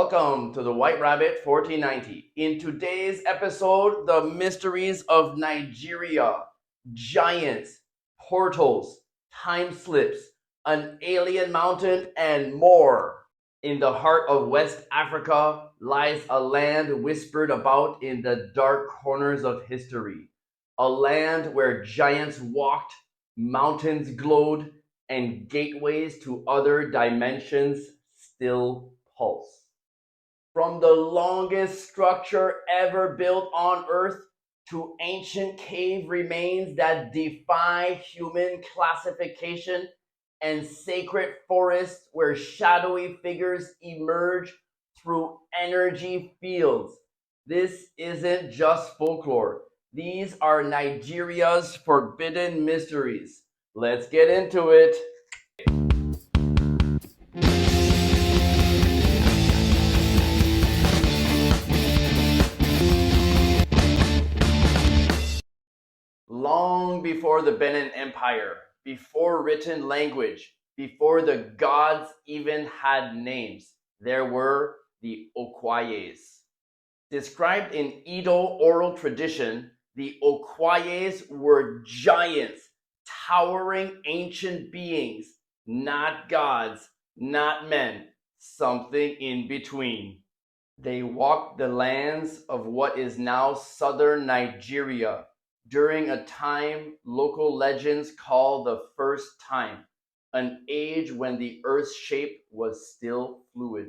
Welcome to the White Rabbit 1490. In today's episode, the mysteries of Nigeria, giants, portals, time slips, an alien mountain, and more. In the heart of West Africa lies a land whispered about in the dark corners of history. A land where giants walked, mountains glowed, and gateways to other dimensions still pulse. From the longest structure ever built on Earth to ancient cave remains that defy human classification and sacred forests where shadowy figures emerge through energy fields. This isn't just folklore. These are Nigeria's forbidden mysteries. Let's get into it. Long before the Benin Empire, before written language, before the gods even had names, there were the Okhuaihes. Described in Edo oral tradition, the Okhuaihes were giants, towering ancient beings, not gods, not men, something in between. They walked the lands of what is now southern Nigeria during a time local legends call the first time, an age when the earth's shape was still fluid.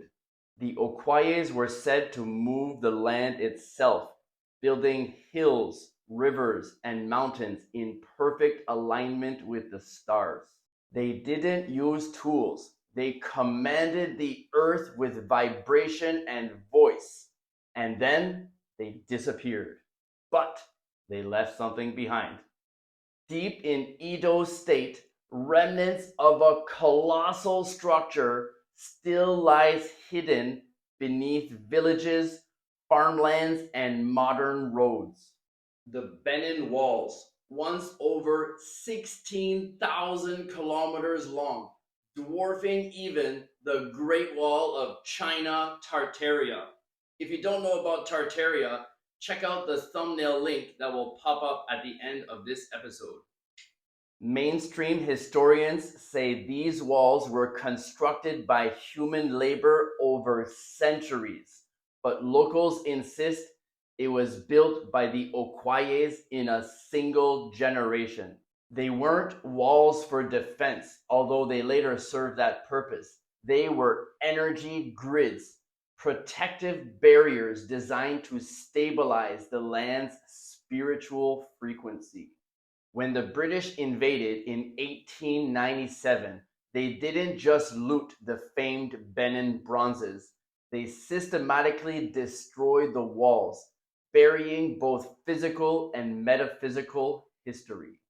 The Okhuaies were said to move the land itself, building hills, rivers, and mountains in perfect alignment with the stars. They didn't use tools. They commanded the earth with vibration and voice, and then they disappeared. But they left something behind. Deep in Edo State, remnants of a colossal structure still lies hidden beneath villages, farmlands, and modern roads. The Benin Walls, once over 16,000 kilometers long, dwarfing even the Great Wall of China Tartaria. If you don't know about Tartaria, check out the thumbnail link that will pop up at the end of this episode. Mainstream historians say these walls were constructed by human labor over centuries, but locals insist it was built by the Okhuaies in a single generation. They weren't walls for defense, although they later served that purpose. They were energy grids, protective barriers designed to stabilize the land's spiritual frequency. When the British invaded in 1897, they didn't just loot the famed Benin bronzes, they systematically destroyed the walls, burying both physical and metaphysical history.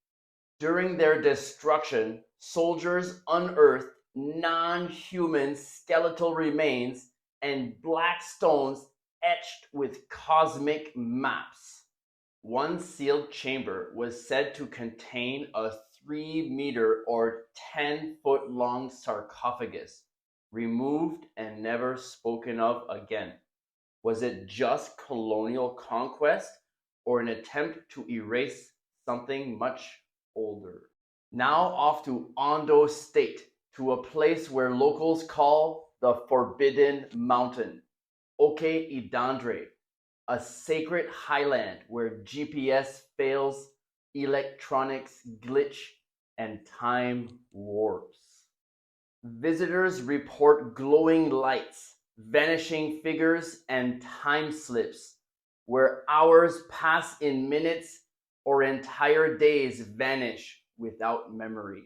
During their destruction, soldiers unearthed non human skeletal remains and black stones etched with cosmic maps. One sealed chamber was said to contain a 3-meter or 10-foot long sarcophagus, removed and never spoken of again. Was it just colonial conquest or an attempt to erase something much older? Now off to Ondo State, to a place where locals call the Forbidden Mountain, Okdandre, a sacred highland where GPS fails, electronics glitch, and time warps. Visitors report glowing lights, vanishing figures, and time slips, where hours pass in minutes or entire days vanish without memory.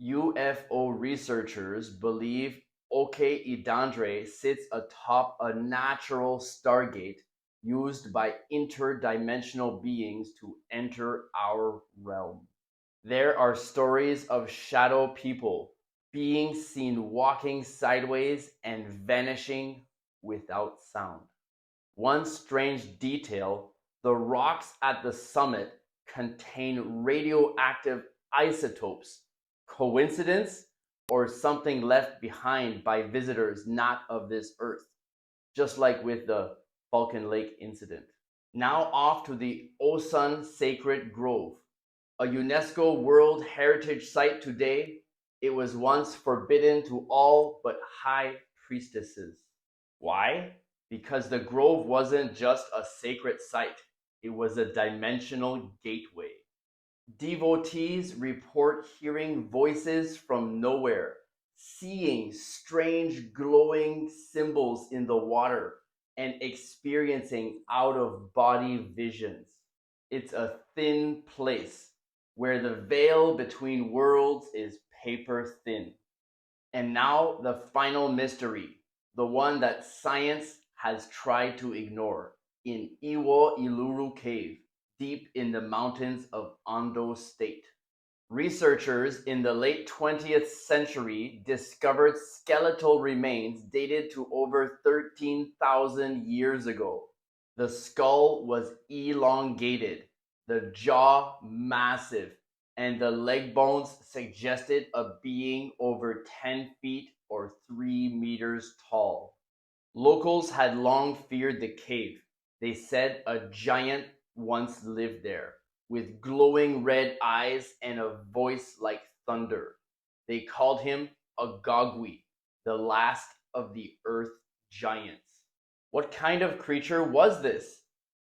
UFO researchers believe Okdandre sits atop a natural stargate used by interdimensional beings to enter our realm. There are stories of shadow people, beings seen walking sideways and vanishing without sound. One strange detail: the rocks at the summit contain radioactive isotopes. Coincidence or something left behind by visitors not of this earth? just like with the Falcon Lake incident. Now off to the Osun Sacred Grove, a UNESCO World Heritage Site today. It was once forbidden to all but high priestesses. Why? Because the grove wasn't just a sacred site, it was a dimensional gateway. Devotees report hearing voices from nowhere, seeing strange glowing symbols in the water, and experiencing out of body visions. It's a thin place where the veil between worlds is paper thin. And now the final mystery, the one that science has tried to ignore, in Iwo Iluru Cave, deep in the mountains of Ondo State. Researchers in the late 20th century discovered skeletal remains dated to over 13,000 years ago. The skull was elongated, the jaw massive, and the leg bones suggested a being over 10 feet or 3 meters tall. Locals had long feared the cave. They said a giant once lived there, with glowing red eyes and a voice like thunder. They called him Agagwi, the last of the earth giants. What kind of creature was this?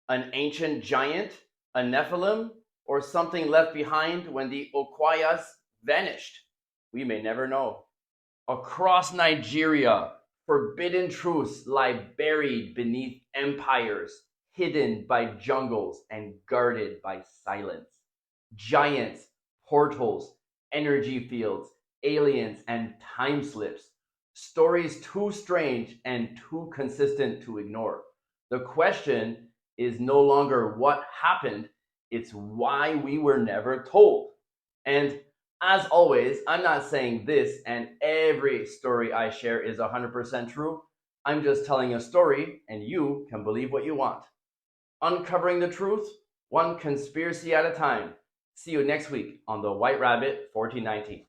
An ancient giant, a Nephilim, or something left behind when the Okhuaihes vanished? We may never know. Across Nigeria, forbidden truths lie buried beneath empires, hidden by jungles and guarded by silence. Giants, portals, energy fields, aliens, and time slips. Stories too strange and too consistent to ignore. The question is no longer what happened, it's why we were never told. And as always, I'm not saying this and every story I share is 100% true. I'm just telling a story, and you can believe what you want. Uncovering the truth, one conspiracy at a time. See you next week on the White Rabbit 1419.